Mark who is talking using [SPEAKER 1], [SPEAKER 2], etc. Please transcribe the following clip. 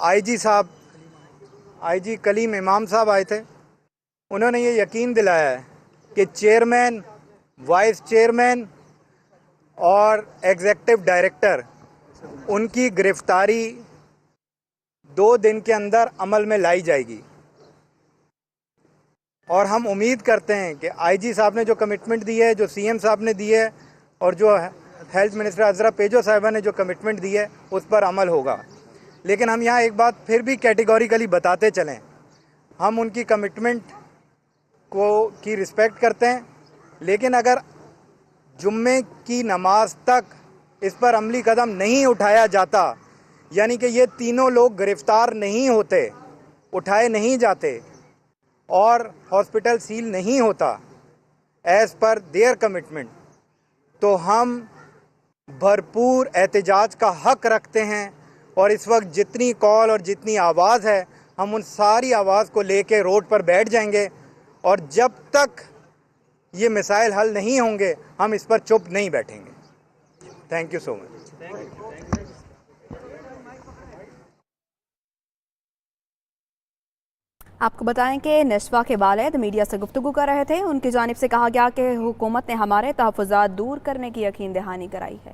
[SPEAKER 1] آئی جی کلیم امام صاحب آئے تھے. انہوں نے یہ یقین دلایا ہے کہ چیئرمین، وائس چیئرمین اور ایگزیکٹو ڈائریکٹر ان کی گرفتاری 2 دن کے اندر عمل میں لائی جائے گی. اور ہم امید کرتے ہیں کہ آئی جی صاحب نے جو کمٹمنٹ دی ہے، جو سی ایم صاحب نے دی ہے، اور جو ہیلتھ منسٹر عذرا پیجو صاحبہ نے جو کمٹمنٹ دی ہے اس پر عمل ہوگا. لیکن ہم یہاں ایک بات پھر بھی کیٹیگوریکلی بتاتے چلیں، ہم ان کی کمٹمنٹ کی رسپیکٹ کرتے ہیں، لیکن اگر جمعے کی نماز تک اس پر عملی قدم نہیں اٹھایا جاتا، یعنی کہ یہ تینوں لوگ گرفتار نہیں ہوتے، اٹھائے نہیں جاتے اور ہاسپٹل سیل نہیں ہوتا ایز پر دیئر کمٹمنٹ، تو ہم بھرپور احتجاج کا حق رکھتے ہیں. اور اس وقت جتنی کال اور جتنی آواز ہے، ہم ان ساری آواز کو لے کے روڈ پر بیٹھ جائیں گے، اور جب تک یہ مسائل حل نہیں ہوں گے ہم اس پر چپ نہیں بیٹھیں گے. تھینک یو سو مچ.
[SPEAKER 2] آپ کو بتائیں کہ نشوہ کے والد میڈیا سے گفتگو کر رہے تھے. ان کی جانب سے کہا گیا کہ حکومت نے ہمارے تحفظات دور کرنے کی یقین دہانی کرائی ہے.